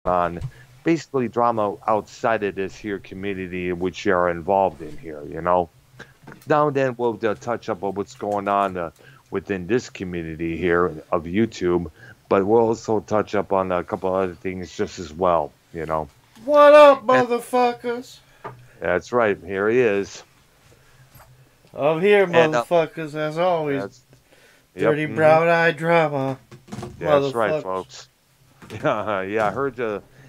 on basically drama outside of this here community which you are involved in here, you know. Now and then we'll touch up on what's going on within this community here of YouTube, but we'll also touch up on a couple other things just as well, you know. What up, And motherfuckers? that's right, here he is. I'm here, And motherfuckers, as always. that's, yep, Dirty brown eye drama, that's right, motherfuckers. folks. Yeah, yeah,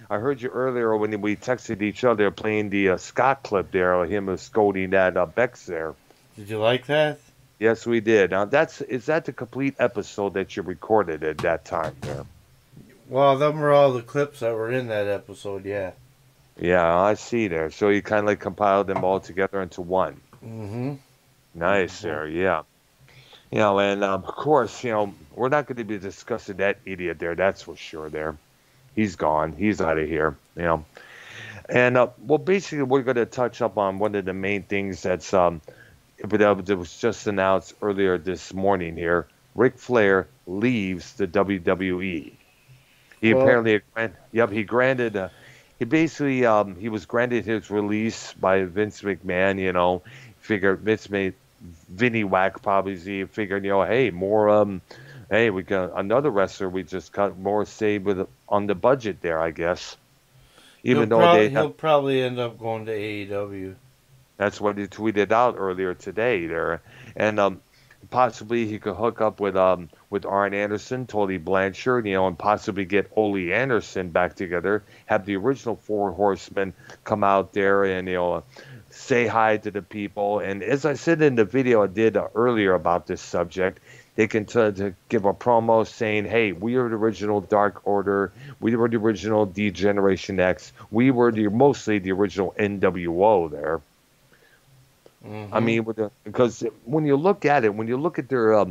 I heard you earlier when we texted each other playing the Scott clip there, him scolding that Bex there. Did you like that? Yes, we did. Now is that the complete episode that you recorded at that time there? Well, them were all the clips that were in that episode, yeah. Yeah, I see there. So you kind of like compiled them all together into one. Mm-hmm. Nice there, yeah. You know, and of course, you know, we're not going to be discussing that idiot there. That's for sure. There, he's gone. He's out of here. You know, and well, basically, we're going to touch up on one of the main things that was just announced earlier this morning here. Ric Flair leaves the WWE. He Well, apparently, yep, he granted. He basically, he was granted his release by Vince McMahon. You know, figured Vince made Vinny Whack probably figured, you know, hey, more, hey, we got another wrestler. We just cut more save with on the budget there, I guess. Even though he'll probably end up going to AEW. that's what he tweeted out earlier today there, and possibly he could hook up with Arn Anderson, Tully Blanchard, you know, and possibly get Ole Anderson back together. Have the original Four Horsemen come out there and say hi to the people. And as I said in the video I did earlier about this subject, they can to give a promo saying, "Hey, we are the original Dark Order. We were the original D Generation X. We were mostly the original NWO." There, I Mm-hmm. mean, because when you look at it, when you look at their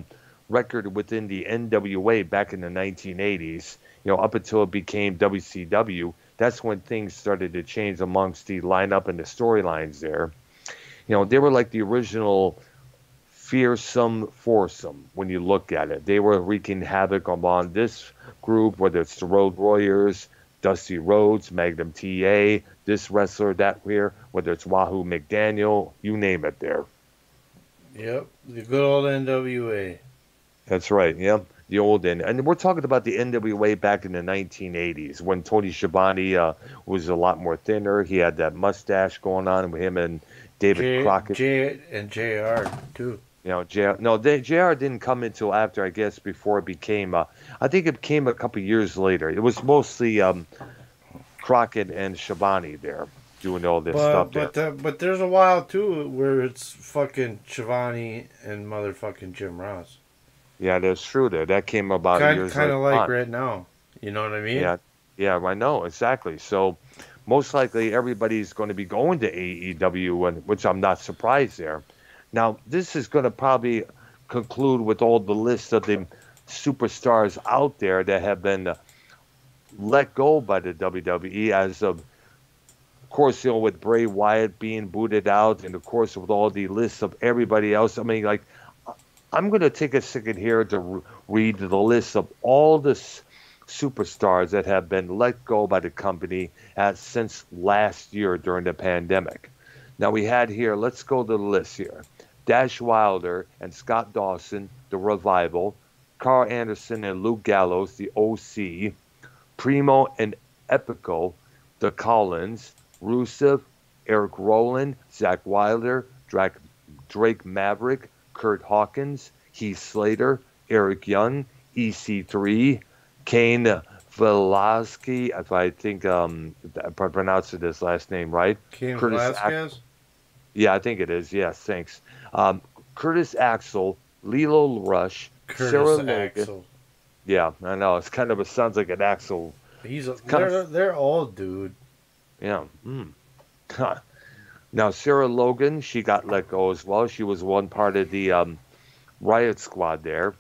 record within the NWA back in the 1980s, you know, up until it became WCW, that's when things started to change amongst the lineup and the storylines there. You know, they were like the original fearsome foursome when you look at it. They were wreaking havoc among this group, whether it's the Road Warriors, Dusty Rhodes, Magnum TA, this wrestler, that here, whether it's Wahoo McDaniel, you name it there. Yep, the good old NWA. That's right. Yeah, the old and we're talking about the NWA back in the 1980s when Tony Schiavone was a lot more thinner. He had that mustache going on with him and David Crockett. And JR, too. You know, JR didn't come until after, I guess, before it became. I think it came a couple years later. It was mostly Crockett and Schiavone there doing all this stuff there. But there's a while, too, where it's fucking Shivani and motherfucking Jim Ross. Yeah, that's true. There, that came about years Kind later of like on. right now. You know what I mean? Yeah, yeah, I know exactly. So most likely everybody's going to be going to AEW, and which I'm not surprised there. Now this is going to probably conclude with all the list of the superstars out there that have been let go by the WWE as of course, you know, with Bray Wyatt being booted out, and of course with all the lists of everybody else. I mean, like, I'm going to take a second here to read the list of all the superstars that have been let go by the company since last year during the pandemic. Now we had here, let's go to the list here. Dash Wilder and Scott Dawson, The Revival, Carl Anderson and Luke Gallows, The OC, Primo and Epico, The Collins, Rusev, Eric Rowland, Zach Wilder, Drake Maverick, Kurt Hawkins, Heath Slater, Eric Young, EC3, Kane Velasquez, if I think if I pronounced his last name right. King Curtis Velasquez? yeah, I think it is. Yes, thanks. Curtis Axel, Lilo Rush, Sarah Curtis Logan. Axel. Yeah, I know. It's kind of sounds like an Axel. It's kind of They're old, dude. yeah. Now Sarah Logan, she got let go as well. She was one part of the Riot Squad there.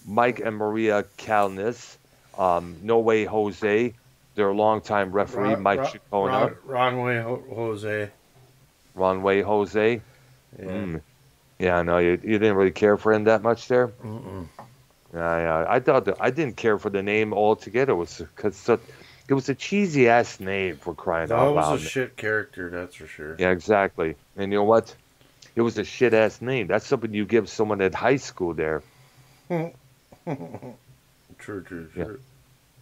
Mike and Maria Calnis, No Way Jose, their longtime referee Mike Chicona, Jose. Ron Way Jose. Yeah. Yeah, I know you didn't really care for him that much there. Mm-mm. I thought that I didn't care for the name altogether. It was because It was a cheesy ass name for crying That out was a loud. shit character, that's for sure. Yeah, exactly. And you know what? It was a shit ass name. That's something you give someone at high school there. True, true, Yeah. true.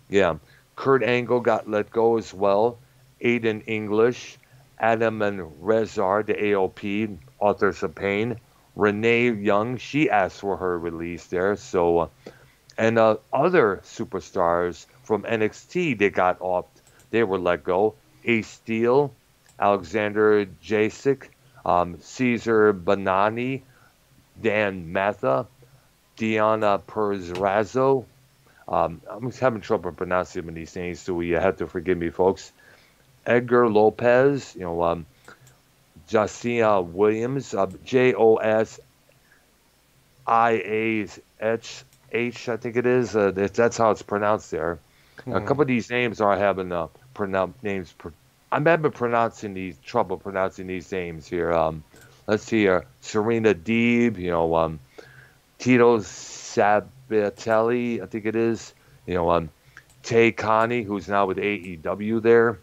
Yeah. Kurt Angle got let go as well. Aiden English, Adam and Rezar, the AOP, Authors of Pain. Renee Young, she asked for her release there. So, and other superstars from NXT, they got off. They were let go. Ace Steel, Alexander Jacek, Caesar Banani, Dan Matha, Diana Perzrazzo. I'm having trouble pronouncing these names, so you have to forgive me, folks. Edgar Lopez, Josiah Williams, Josiah, I think it is. That's how it's pronounced there. A Hmm. couple of these names are having names. I'm having trouble pronouncing these names here. Let's see here. Serena Deeb, Tito Sabatelli, I think it is. Tay Connie, who's now with AEW there.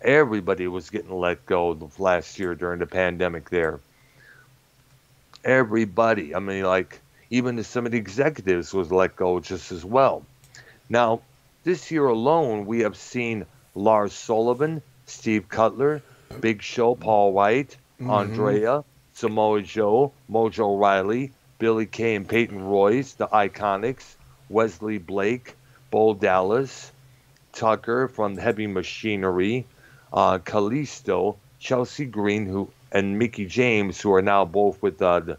Everybody was getting let go last year during the pandemic there. Everybody. I mean, like, even some of the executives was let go just as well. Now, this year alone, we have seen Lars Sullivan, Steve Cutler, Big Show, Paul White, Hmm. Andrea, Samoa Joe, Mojo Riley, Billy Kay and Peyton Royce, the Iconics, Wesley Blake, Bo Dallas, Tucker from Heavy Machinery, Kalisto, Chelsea Green, and Mickey James, who are now both with the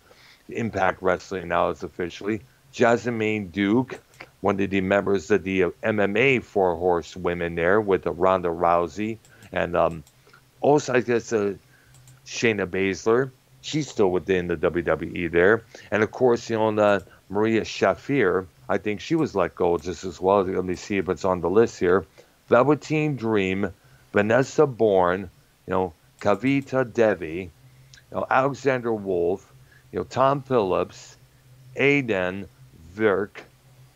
Impact Wrestling now it's officially. Jasmine Duke, one of the members of the MMA Four Horse Women there with Ronda Rousey, and also I guess Shayna Baszler. She's still within the WWE there, and of course the Maria Shafir. I think she was let go just as well. Let me see if it's on the list here. Velveteen Dream, Vanessa Bourne, Kavita Devi, Alexander Wolf, Tom Phillips, Aiden Virk,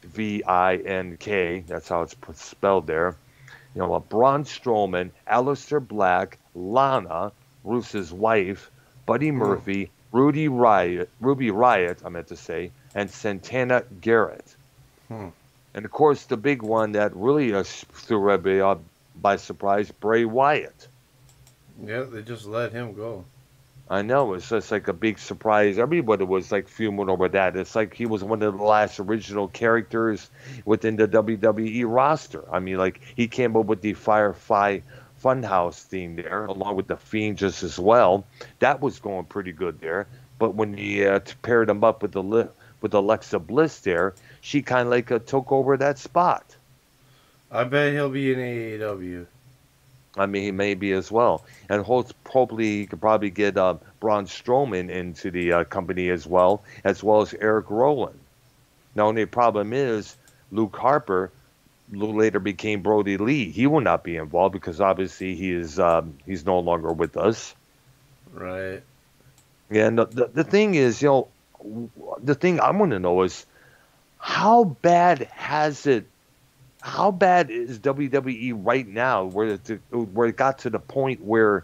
Vink. That's how it's spelled there. Braun Strowman, Alistair Black, Lana, Bruce's wife, Buddy Hmm. Murphy, Ruby Riot, I meant to say, and Santana Garrett. Hmm. And of course, the big one that really threw everybody by surprise, Bray Wyatt. Yeah, they just let him go. I know it's just like a big surprise. Everybody was like fuming over that. It's like he was one of the last original characters within the WWE roster. I mean, like he came up with the Firefly Funhouse theme there, along with the Fiend just as well. That was going pretty good there. But when you paired him up with with Alexa Bliss there, she kind of like took over that spot. I bet he'll be in AEW. I mean, he may be as well. And hopefully he could probably get Braun Strowman into the company as well as Eric Rowan. Now, only problem is Luke Harper, who later became Brody Lee. He will not be involved because obviously he's no longer with us. Right. And the thing is, the thing I want to know is how bad has it how bad is WWE right now where it got to the point where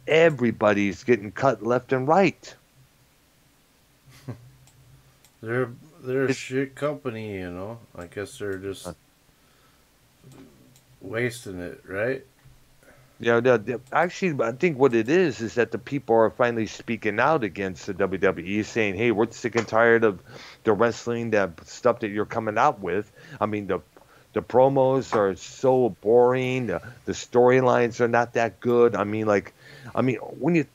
everybody's getting cut left and right? They're they're a It's, shit company, you know. I guess they're just wasting it, right? actually, I think what it is that the people are finally speaking out against the WWE, saying, "Hey, we're sick and tired of the wrestling, that stuff that you're coming out with. I mean, the promos are so boring. The storylines are not that good. I mean, when you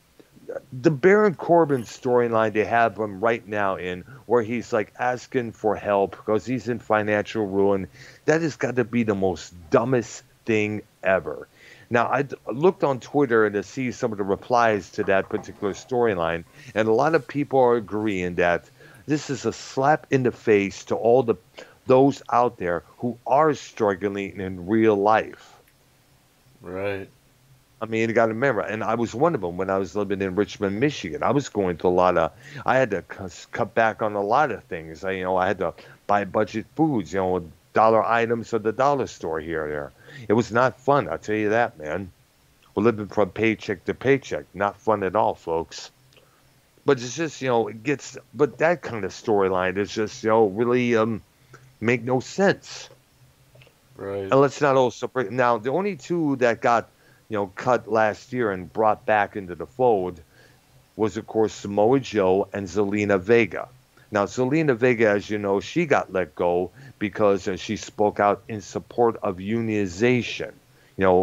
the Baron Corbin storyline they have him right now in, where he's like asking for help because he's in financial ruin, that has got to be the most dumbest thing ever. Now, I looked on Twitter and to see some of the replies to that particular storyline, and a lot of people are agreeing that this is a slap in the face to all those out there who are struggling in real life. Right. I mean, you got to remember, and I was one of them when I was living in Richmond, Michigan. I was going through a lot of, I had to cut back on a lot of things. I had to buy budget foods, dollar items at the dollar store here or there. It was not fun, I'll tell you that, man. We're living from paycheck to paycheck. Not fun at all, folks. But it's just, it gets, but that kind of storyline is just, really make no sense. Right. And let's not also break, now, the only two that got, cut last year and brought back into the fold was, of course, Samoa Joe and Zelina Vega. Now, Zelina Vega, as you know, she got let go because she spoke out in support of unionization,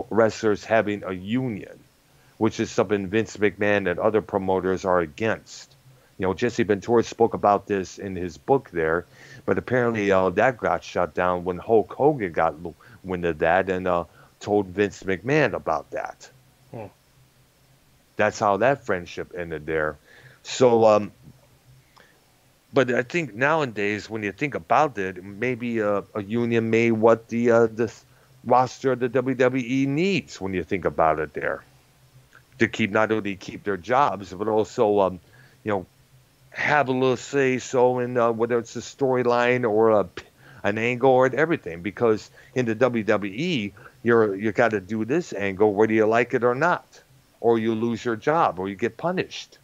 wrestlers having a union, which is something Vince McMahon and other promoters are against. Jesse Ventura spoke about this in his book there, but apparently that got shut down when Hulk Hogan got wind of that and told Vince McMahon about that. Hmm. That's how that friendship ended there. So, but I think nowadays, when you think about it, maybe a union may what the roster of the WWE needs when you think about it there, to keep not only keep their jobs, but also have a little say so in whether it's a storyline or an angle or everything. Because in the WWE, you got to do this angle whether you like it or not, or you lose your job or you get punished.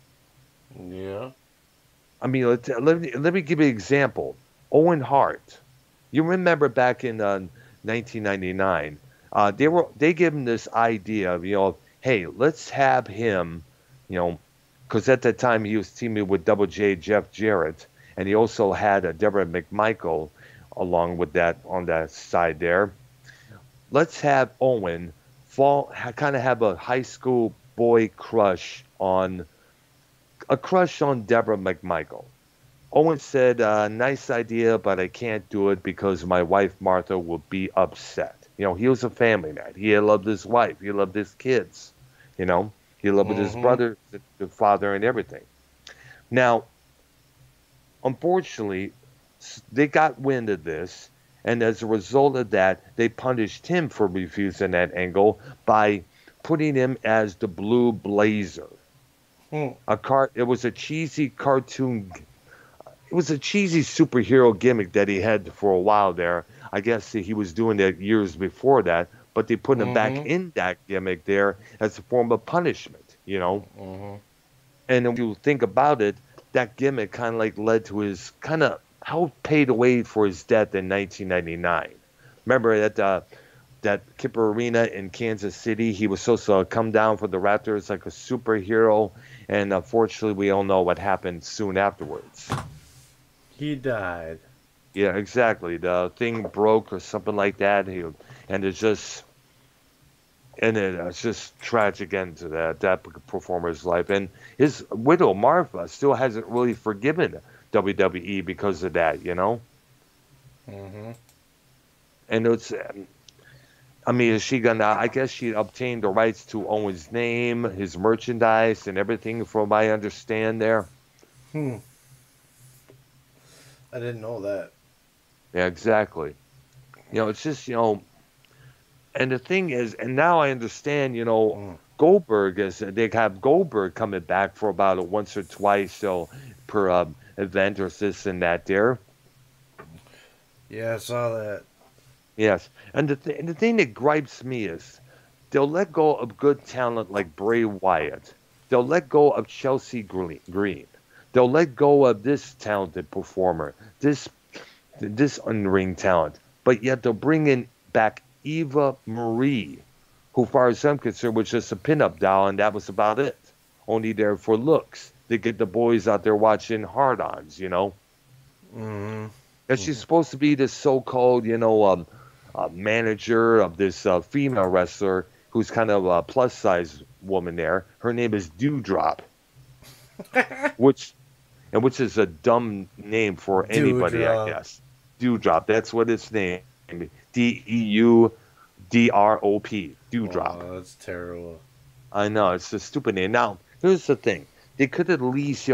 Yeah. I mean, let me give you an example. Owen Hart. You remember back in 1999, they gave him this idea of, hey, let's have him, because at that time he was teaming with Double J Jeff Jarrett, and he also had Deborah McMichael along with that on that side there. Let's have Owen kind of have a high school boy crush on Deborah McMichael. Owen said, nice idea, but I can't do it because my wife Martha will be upset. He was a family man. He loved his wife. He loved his kids. He loved his brother, the father, and everything. Now, unfortunately, they got wind of this, and as a result of that, they punished him for refusing that angle by putting him as the Blue Blazer. It was a cheesy cartoon. It was a cheesy superhero gimmick that he had for a while there. I guess he was doing that years before that, but they put him back in that gimmick there as a form of punishment, And if you think about it, that gimmick kind of like led to his kind of helped pay the way for his death in 1999. Remember that Kipper Arena in Kansas City, he was supposed to come down for the Raptors like a superhero, and unfortunately we all know what happened soon afterwards. He died. Yeah, exactly. The thing broke or something like that, it's just tragic end to that performer's life. And his widow Martha still hasn't really forgiven WWE because of that, And is she gonna? I guess she obtained the rights to Owen's name, his merchandise, and everything, from what I understand there. I didn't know that. Yeah, exactly. It's just and the thing is, and now I understand. Goldberg they have Goldberg coming back for about once or twice per event or this and that there. Yeah, I saw that. Yes, and the thing that gripes me is they'll let go of good talent like Bray Wyatt. They'll let go of Chelsea Green. They'll let go of this talented performer, this in-ring talent, but yet they'll bring in back Eva Marie, who, as far as I'm concerned, was just a pinup doll, and that was about it. Only there for looks. To get the boys out there watching hard-ons, And she's supposed to be this so-called, manager of this female wrestler who's kind of a plus-size woman there. Her name is Dewdrop, which is a dumb name for anybody, Dewdrop. I guess. Dewdrop, that's what it's named. Deudrop. Dewdrop. Oh, that's terrible. I know, it's a stupid name. Now, here's the thing. They could at least,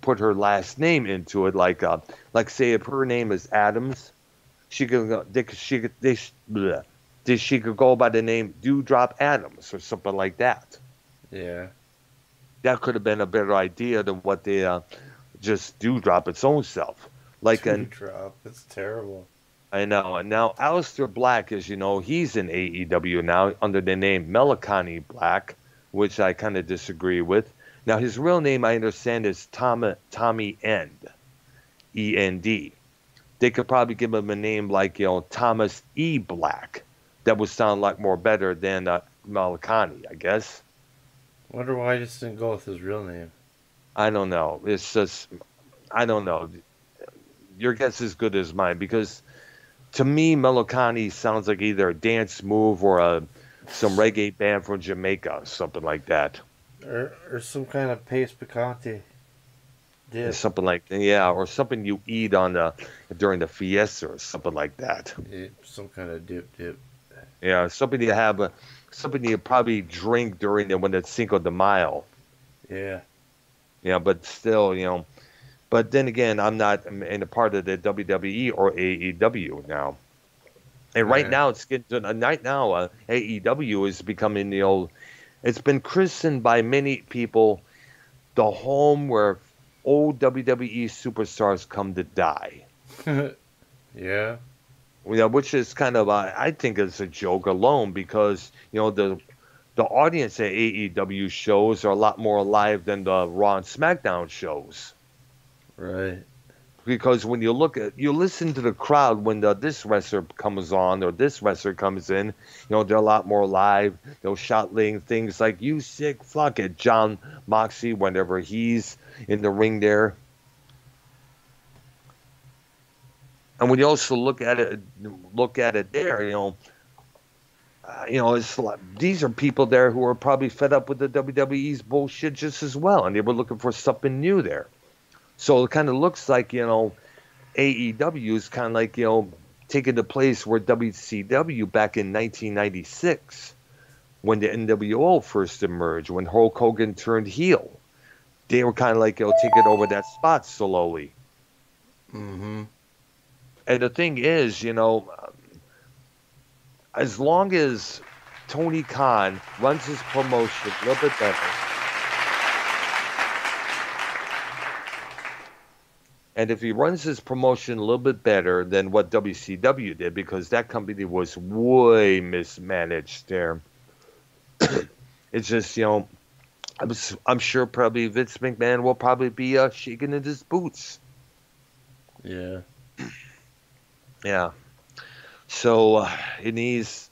put her last name into it, like say if her name is Adams, she could go by the name Dewdrop Adams or something like that. Yeah. That could have been a better idea than what they just Dewdrop its own self. Like Dewdrop, it's terrible. I know. And now Aleister Black, as you know, he's in AEW now under the name Melancholy Black, which I kind of disagree with. Now his real name, I understand, is Tommy End, END. They could probably give him a name like Thomas E. Black. That would sound like more better than Melancholy, I guess. Wonder why I just didn't go with his real name. I don't know. It's just I don't know. Your guess is good as mine because to me, Melancholy sounds like either a dance move or some reggae band from Jamaica, something like that. Or some kind of paste picante dip. Something like yeah, or something you eat on during the fiesta or something like that. Yeah, some kind of dip. Yeah, something you have, something you probably drink during when it's Cinco de Mayo. Yeah. Yeah, but still, But then again, I'm not in a part of the WWE or AEW now. And right now, it's getting to right now. AEW is becoming It's been christened by many people the home where old WWE superstars come to die. Yeah. Which is kind of I think it's a joke alone because the audience at AEW shows are a lot more alive than the Raw and SmackDown shows. Right. Because when you listen to the crowd when this wrestler comes on or this wrestler comes in, they're a lot more live. They'll shouting things like "You sick fuck" at John Moxley whenever he's in the ring there. And when you also look at it there, it's like, these are people there who are probably fed up with the WWE's bullshit just as well, and they were looking for something new there. So it kind of looks like, AEW is kind of like, taking the place where WCW back in 1996, when the NWO first emerged, when Hulk Hogan turned heel. They were kind of like, taking over that spot slowly. Mm-hmm. And the thing is, as long as Tony Khan runs his promotion a little bit better, and if he runs his promotion a little bit better than what WCW did, because that company was way mismanaged there, it's just, I'm sure probably Vince McMahon will probably be shaking in his boots. Yeah. Yeah. So it needs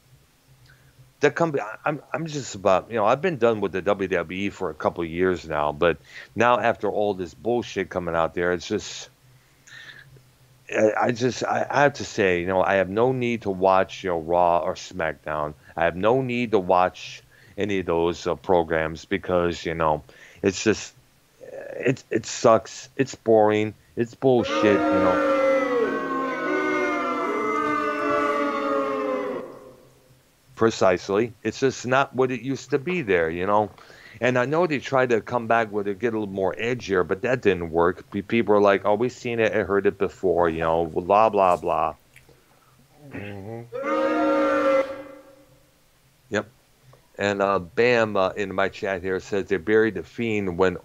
the company. I'm just about I've been done with the WWE for a couple of years now, but now after all this bullshit coming out there, it's just I have to say I have no need to watch Raw or SmackDown. I have no need to watch any of those programs because it's just it sucks. It's boring. It's bullshit. Precisely. It's just not what it used to be there, And I know they tried to come back with it, get a little more edgier, but that didn't work. People are like, "Oh, we've seen it and heard it before," blah blah blah. Mm-hmm. Yep. And Bam in my chat here says they buried the Fiend when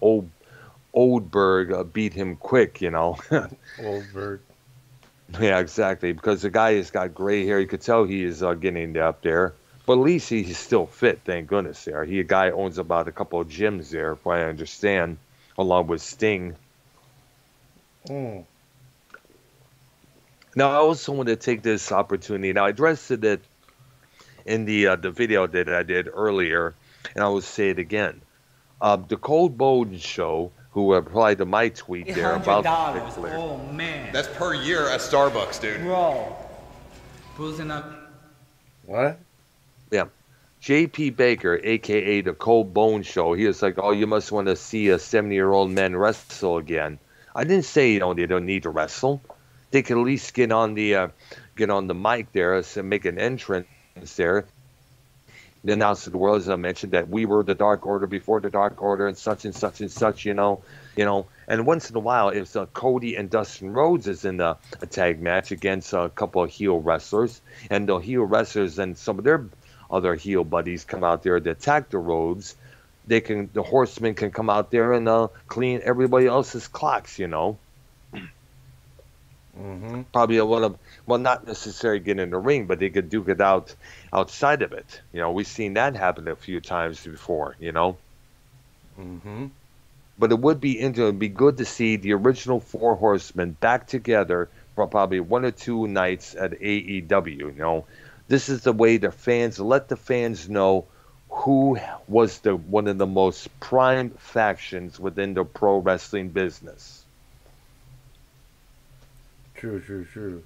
Oldberg beat him quick. Oldberg. Yeah, exactly. Because the guy has got gray hair. You could tell he is getting up there. But at least he's still fit, thank goodness there. A guy owns about a couple of gyms there, if I understand, along with Sting. Mm. Now, I also want to take this opportunity. Now, I addressed it in the video that I did earlier, and I will say it again. The Cold Bone Show, who replied to my tweet there about $800. Oh, man. That's per year at Starbucks, dude. Bro. Boozing up. What? Yeah. J.P. Baker, a.k.a. the Cold Bone Show, he was like, "Oh, you must want to see a 70-year-old man wrestle again." I didn't say, they don't need to wrestle. They can at least get on the mic there and make an entrance there. The announce to the world, as I mentioned, that we were the Dark Order before the Dark Order and such and such and such, And once in a while, if Cody and Dustin Rhodes is in a tag match against a couple of heel wrestlers, and the heel wrestlers and some of their other heel buddies come out there to attack the Rhodes, the Horsemen can come out there and clean everybody else's clocks, Mm-hmm. Mm-hmm. Probably a lot of, well, not necessarily get in the ring, but they could duke it out outside of it. We've seen that happen a few times before. Mm-hmm. But it would be it'd be good to see the original Four Horsemen back together for probably one or two nights at AEW. This is the way let the fans know who was the one of the most prime factions within the pro wrestling business. True.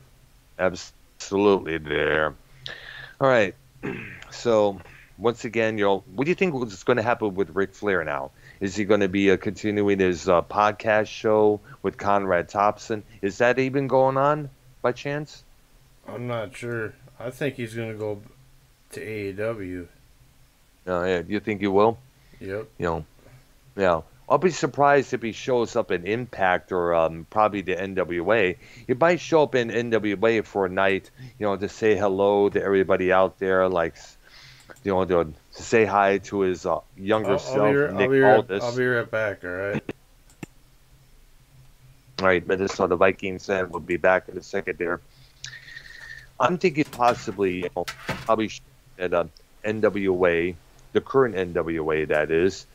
Absolutely there. All right. So once again, what do you think is going to happen with Ric Flair now? Is he going to be continuing his podcast show with Conrad Thompson? Is that even going on by chance? I'm not sure. I think he's gonna go to AEW. Yeah. Do you think he will? Yep. Yeah. I'll be surprised if he shows up in Impact or probably the NWA. He might show up in NWA for a night, to say hello to everybody out there, like, to say hi to his younger self, Nick Aldis. I'll be right back. All right. All right, Minnesota Vikings fan will be back in a second there. I'm thinking possibly, probably at NWA, the current NWA, that is.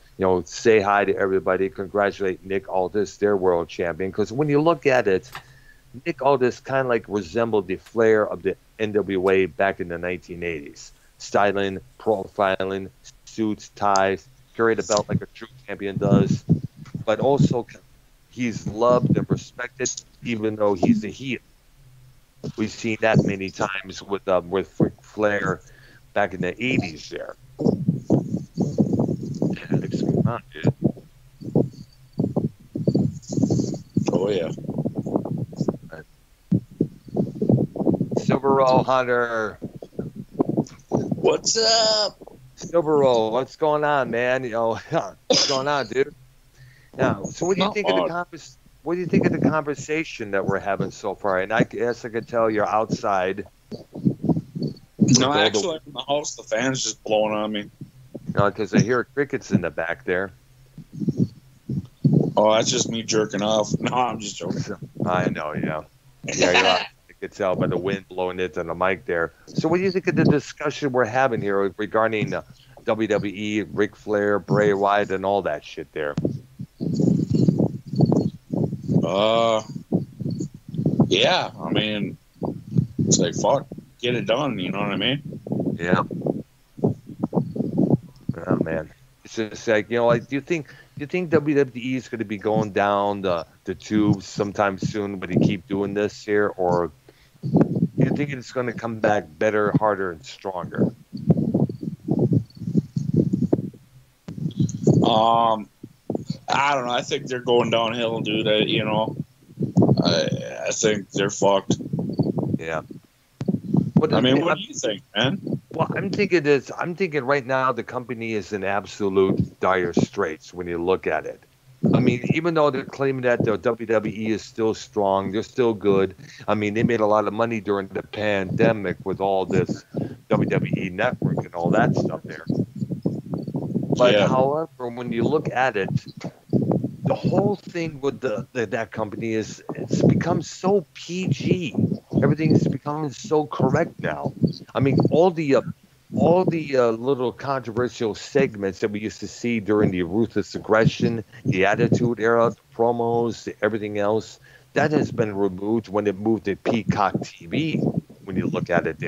Say hi to everybody, congratulate Nick Aldis, their world champion. Because when you look at it, Nick Aldis kind of like resembled the Flair of the NWA back in the 1980s. Styling, profiling, suits, ties, carry the belt like a true champion does. But also, he's loved and respected, even though he's a heel. We've seen that many times with Ric Flair back in the 80s there. On, dude. Oh yeah. Silver Roll Hunter. What's up? Silver Roll, what's going on, man? What's going on, dude? Now, so what do you think of the conversation that we're having so far? And I guess I could tell you're outside. No, actually, I'm in the house. The fan's just blowing on me. Because I hear crickets in the back there. Oh, that's just me jerking off. No, I'm just joking. I know, yeah. Yeah, you're out. You can tell by the wind blowing into the mic there. So what do you think of the discussion we're having here regarding WWE, Ric Flair, Bray Wyatt, and all that shit there? Yeah, I mean, it's like, fuck, get it done, you know what I mean? Yeah. Oh man, it's just like do you think WWE is going to be going down the tubes sometime soon when they keep doing this here, or do you think it's going to come back better, harder, and stronger? I don't know. I think they're going downhill, dude. I think they're fucked. Yeah. What do you think, man? Well, I'm thinking right now the company is in absolute dire straits when you look at it. I mean, even though they're claiming that the WWE is still strong, they're still good. I mean, they made a lot of money during the pandemic with all this WWE network and all that stuff there. But however, when you look at it, the whole thing with that company is it's become so PG. Everything's becoming so correct now. I mean, all the little controversial segments that we used to see during the Ruthless Aggression, the Attitude Era, the promos, everything else, that has been removed when it moved to Peacock TV. When you look at it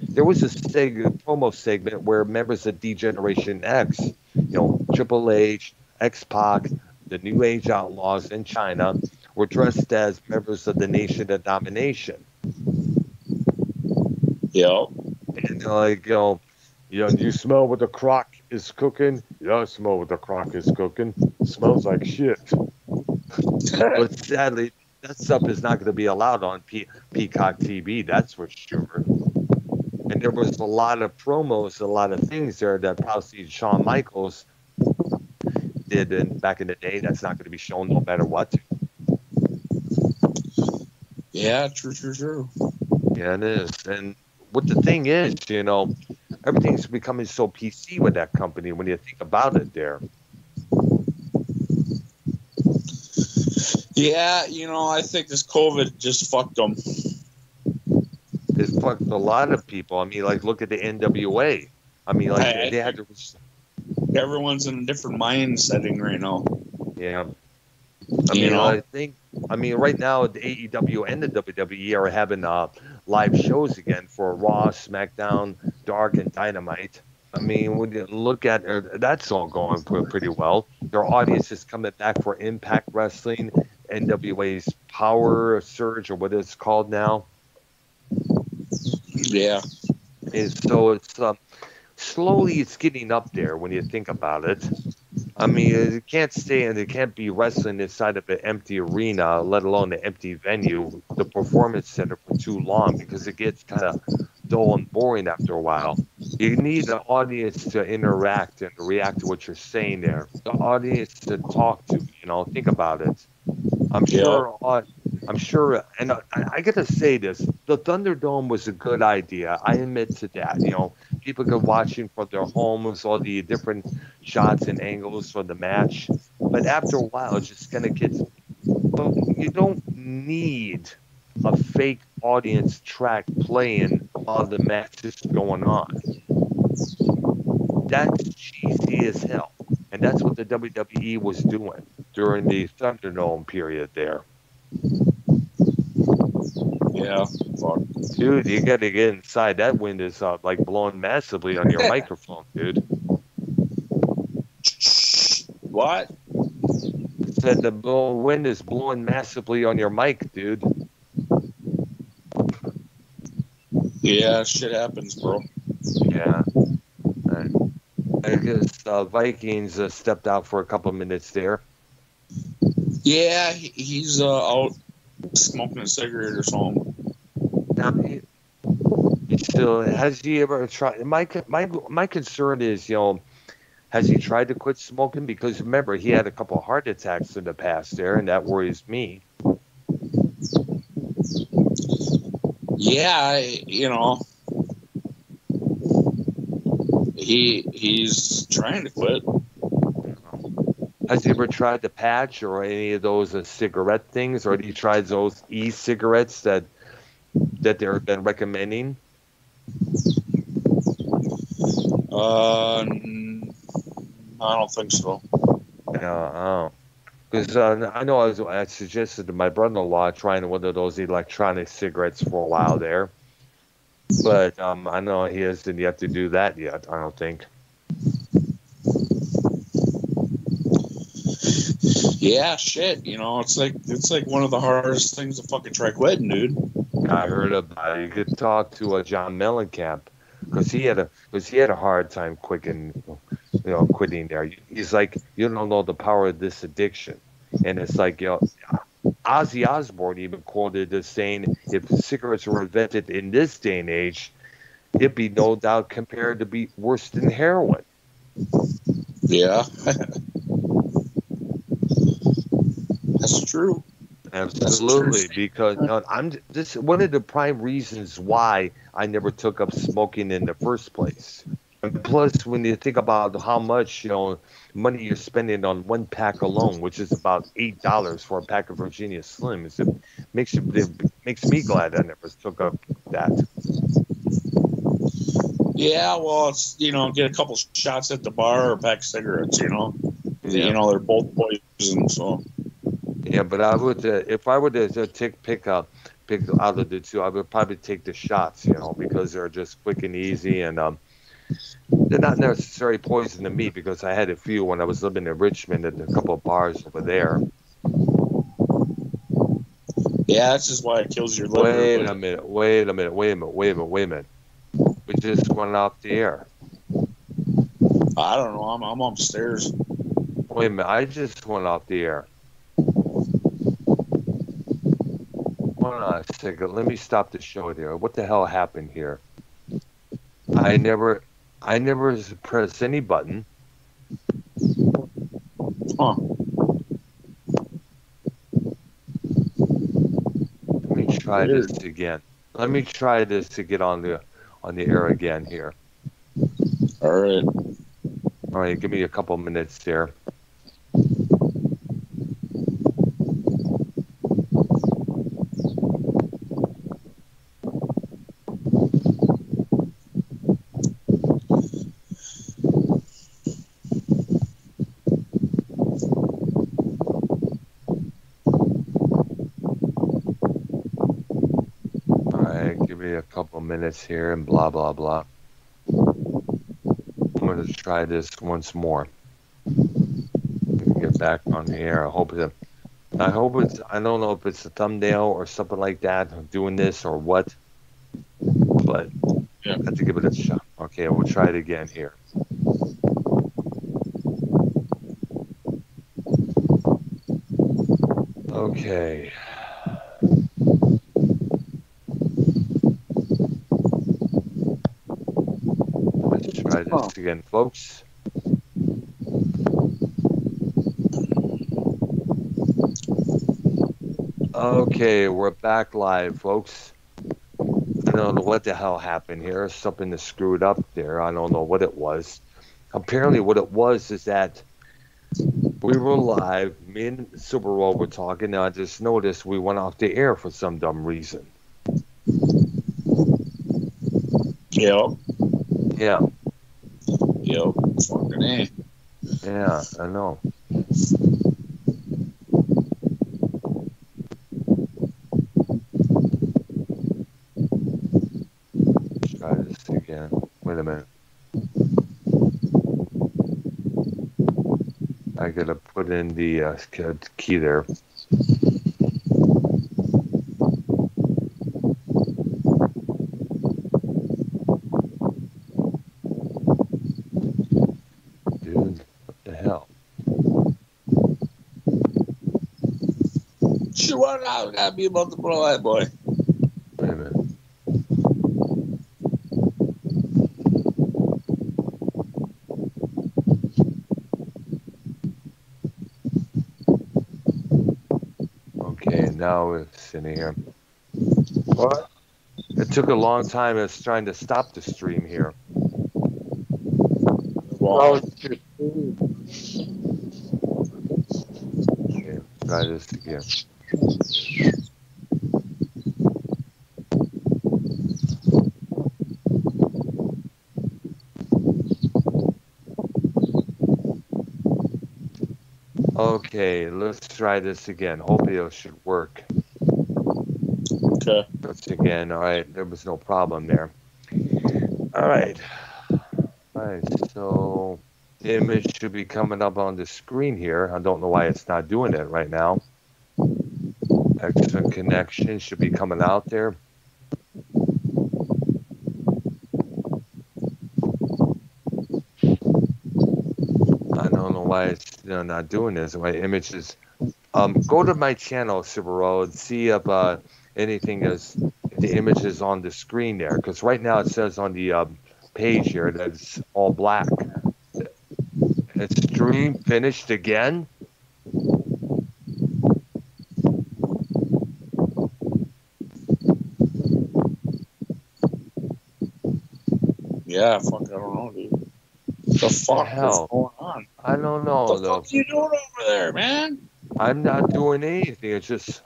there was a promo segment where members of D-Generation X, Triple H, X-Pac, the New Age Outlaws in China, were dressed as members of the Nation of Domination. Yep. And you smell what the crock is cooking? Yeah, I smell what the crock is cooking. It smells like shit. But sadly, that stuff is not going to be allowed on Peacock TV, that's for sure. And there was a lot of promos, a lot of things there that probably Shawn Michaels did back in the day. That's not going to be shown no matter what. Yeah, true. Yeah, it is. And what the thing is, everything's becoming so PC with that company when you think about it there. Yeah, I think this COVID just fucked them. It's fucked a lot of people. I mean, like, look at the NWA. I mean, like, I they had to. Everyone's in a different mind setting right now. Yeah. I mean, right now the AEW and the WWE are having live shows again for Raw, SmackDown, Dark, and Dynamite. I mean, when you look at that's all going pretty well. Their audience is coming back for Impact Wrestling, NWA's Power Surge, or what it's called now. Yeah. So it's slowly it's getting up there when you think about it. I mean, it can't be wrestling inside of an empty arena, let alone an empty venue, the performance center, for too long, because it gets kind of dull and boring after a while. You need the audience to interact and react to what you're saying there. The audience to talk to, think about it. I'm sure, and I got to say this: the Thunderdome was a good idea. I admit to that. People could watching from their homes, all the different shots and angles for the match. But after a while, it just kind of gets. But you don't need a fake audience track playing while the match is going on. That's cheesy as hell, and that's what the WWE was doing during the Thunderdome period there. Yeah, fuck. Dude, you got to get inside. That wind is like blowing massively on your microphone, dude. What? Said the wind is blowing massively on your mic, dude. Yeah, shit happens, bro. Yeah. I guess Vikings stepped out for a couple minutes there. Yeah, he's out smoking a cigarette or something. Now, still, has he ever tried? My concern is, has he tried to quit smoking? Because remember, he had a couple of heart attacks in the past there, and that worries me. Yeah, he's trying to quit. Has he ever tried the patch or any of those cigarette things, or have he tried those e-cigarettes that they've been recommending? I don't think so. Yeah, because I know I suggested to my brother-in-law trying one of those electronic cigarettes for a while there, but I know he hasn't yet to do that yet. I don't think. Yeah, shit. It's like one of the hardest things to fucking try quitting, dude. I heard about it. You could talk to John Mellencamp because he had a hard time quitting there. He's like, you don't know the power of this addiction, and it's like, Ozzy Osbourne even quoted as saying, if cigarettes were invented in this day and age, it'd be no doubt compared to be worse than heroin. Yeah. That's true. Absolutely, because this one of the prime reasons why I never took up smoking in the first place. And plus, when you think about how much money you're spending on one pack alone, which is about $8 for a pack of Virginia Slims, it makes me glad I never took up that. Yeah, well, it's get a couple shots at the bar or a pack of cigarettes. Yeah. They're both poison, so. Yeah, but I would, if I were to pick out of the two, I would probably take the shots, because they're just quick and easy, and they're not necessarily poison to me because I had a few when I was living in Richmond at a couple of bars over there. Yeah, that's just why it kills your liver. Wait a minute. We just went off the air. I don't know. I'm upstairs. Wait a minute. I just went off the air. Hold on a second. Let me stop the show there. What the hell happened here? I never pressed any button. Huh. Let me try this again. Let me try this to get on the air again here. All right. All right, give me a couple minutes there. minutes here and blah, blah, blah. I'm going to try this once more. Get back on the air. I hope it's, I don't know if it's a thumbnail or something like that, doing this or what, but I have to give it a shot. Okay, we'll try it again here. Okay. Let's try this again, folks. Okay, we're back live, folks. I don't know what the hell happened here. Something that screwed up there. I don't know what it was. Apparently what it was is that we were live. Me and Super Roll were talking, and I just noticed we went off the air for some dumb reason. Yep. Yeah. Yep. Fucking A. Yeah, I know. Try this again. Wait a minute. I gotta put in the key there. Dude, what the hell? Shit, what now? Gotta be about to blow that boy. Wait a minute. Okay, now it's in here. What? It took a long time. It's trying to stop the stream here. Oh, it's your food. Okay, try this again. Okay, let's try this again. Hopefully it should work. Okay. Let's again. All right, there was no problem there. All right. All right, so the image should be coming up on the screen here. I don't know why it's not doing it right now. Extra connection should be coming out there. I don't know why it's not doing this. My images. Go to my channel, Subaru, and see if anything is the images on the screen there. Because right now it says on the page here that it's all black. It's stream finished again. Yeah, fuck, I don't know, dude. The fuck is going on? I don't know. What the fuck are you doing over there, man? I'm not doing anything. It's just.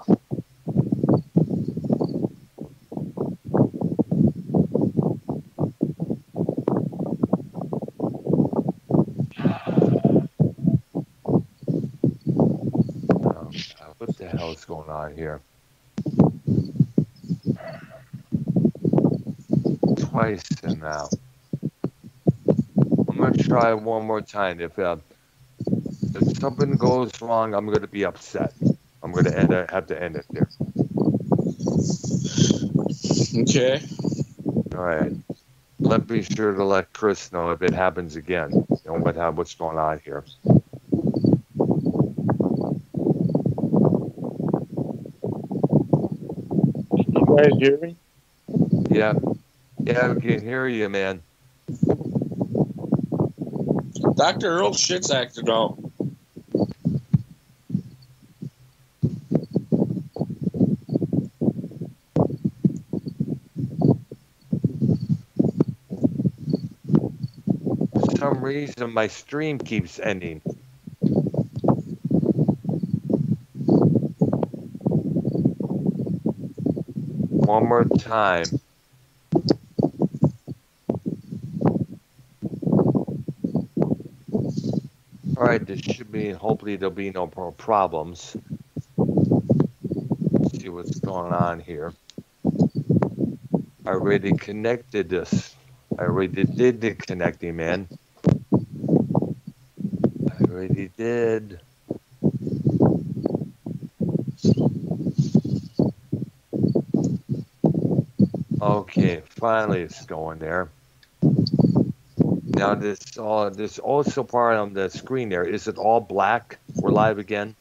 What the hell is going on here? Twice now. I'm gonna try one more time. If something goes wrong, I'm gonna be upset. I'm gonna have to end it there. Okay. All right. Be sure to let Chris know if it happens again. You know what's going on here. You guys hear me? Yeah. Yeah, we can hear you, man. Dr. Earl shit's acted out. For some reason, my stream keeps ending. One more time. All right, this should be, hopefully there'll be no problems. Let's see what's going on here. I already connected this. I already did the connecting, man. I already did. Okay, finally it's going there. Now this also part on the screen there, is it all black? We're live again.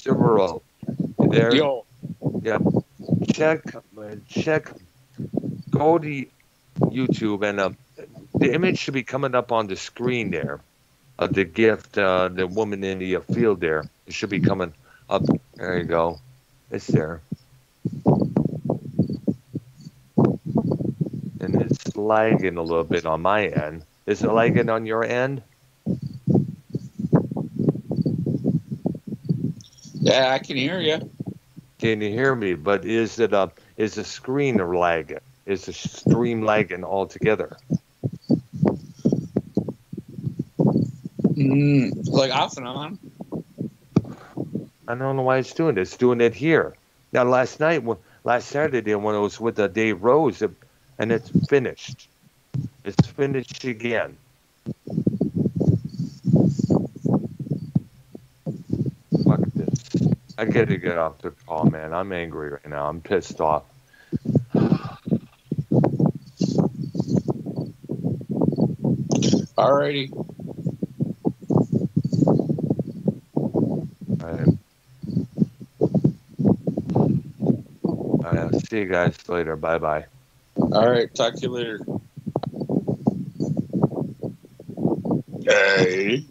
Silvero, you there? Yo, Yep. Check. Go to YouTube and the image should be coming up on the screen there. The gift, the woman in the field there. It should be coming up. There you go. It's there. And it's lagging a little bit on my end. Is it lagging on your end? yeah, I can hear you. Can you hear me? But is the screen lagging? Is the stream lagging altogether? Like off and on. I don't know why it's doing it. It's doing it here. Now, last Saturday, when it was with Dave Rose, and it's finished. It's finished again. Fuck this. I gotta get off the call, man. I'm angry right now. I'm pissed off. Alrighty. All right. I'll see you guys later. Bye-bye. All right. Talk to you later. Hey.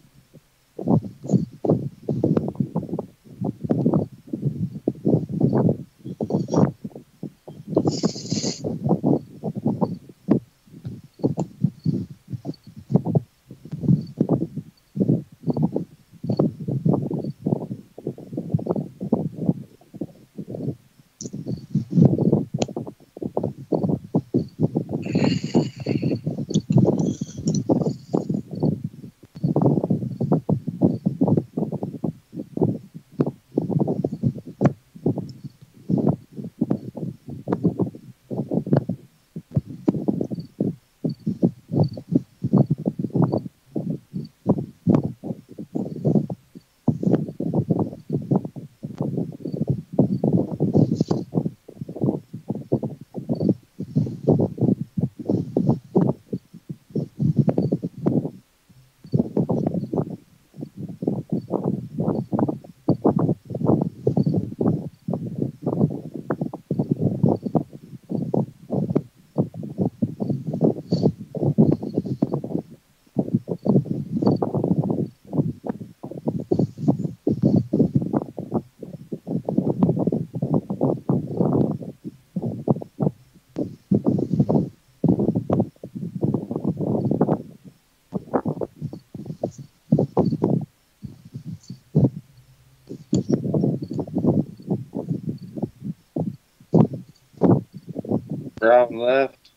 Brown left.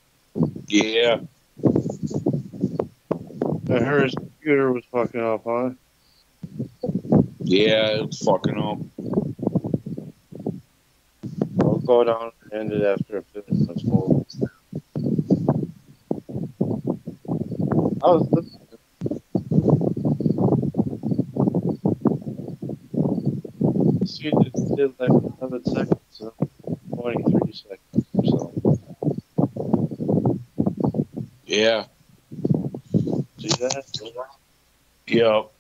Yeah. I heard his computer was fucking up, huh? Yeah, it was fucking up. I'll go down and end it after I finish my smoke. I was listening. See, it did like 11 seconds, so 23 seconds or so. Yeah. See that? Yep.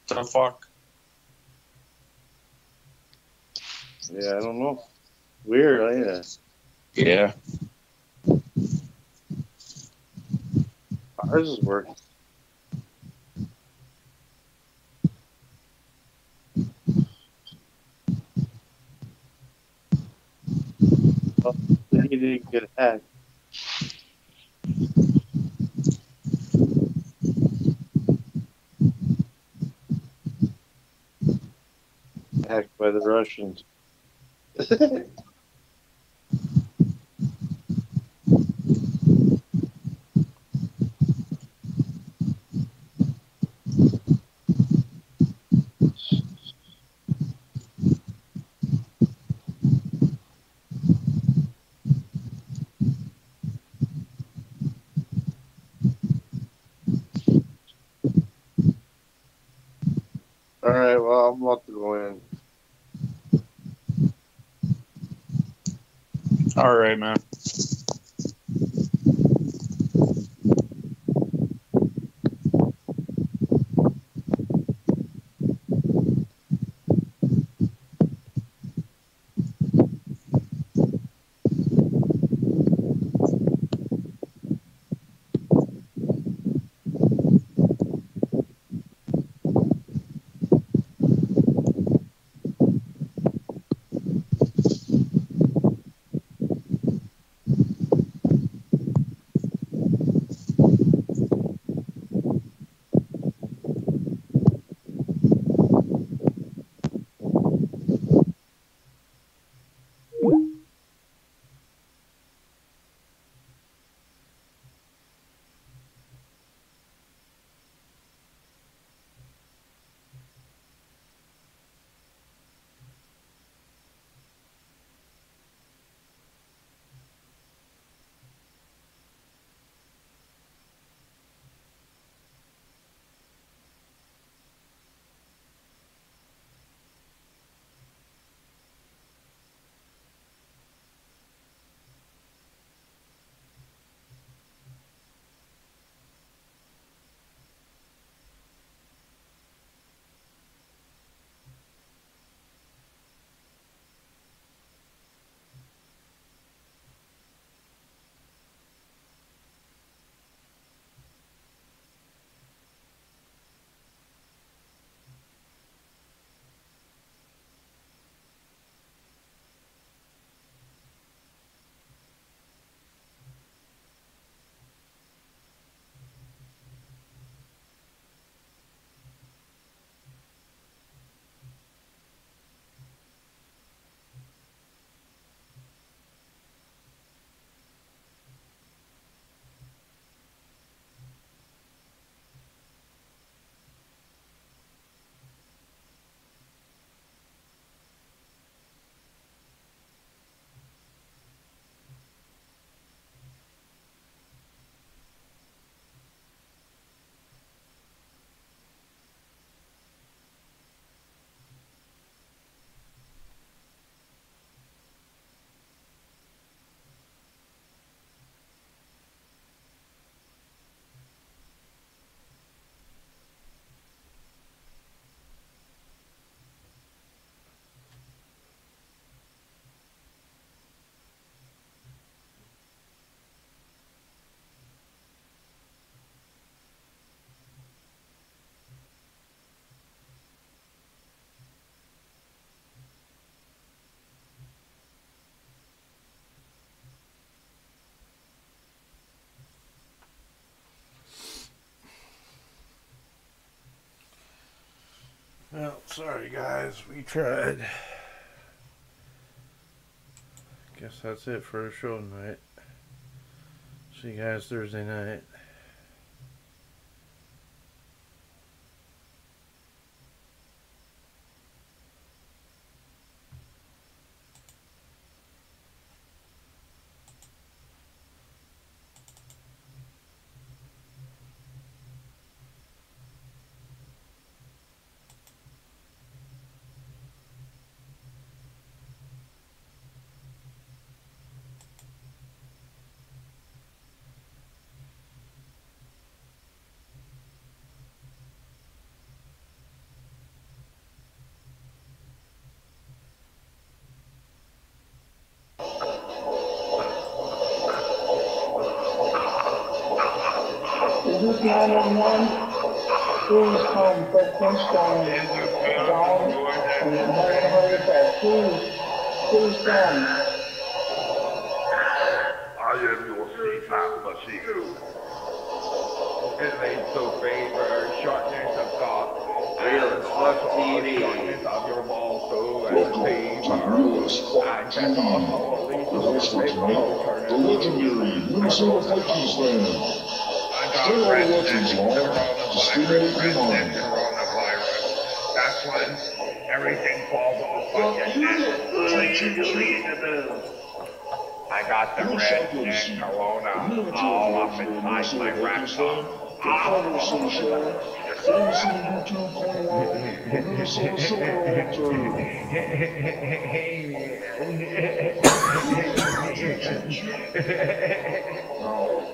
The fuck? Yeah, I don't know. Weird, ain't it? Yeah. Ours is working. Oh, he didn't get hacked. Hacked by the Russians. All right, man. Well, sorry guys, we tried. Guess that's it for the show tonight. See you guys Thursday night. Is this 911? Please come for Flintstone down and hurry back. Please come. I am your CPAP machine. It ain't so favor, shortness of thought. Real Slut TV. Shortness of your balls too, and fever. And that's also The legendary Minnesota Vikings fan. I got resistance to coronavirus. That's when everything falls off like I got the redneck corona all up inside my rectum. Famous in the YouTube corner world, the Minnesota Silver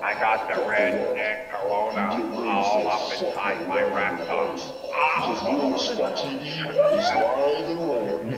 I got the redneck corona all up inside my rectum. Spot TV is live and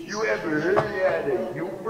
You ever heard that?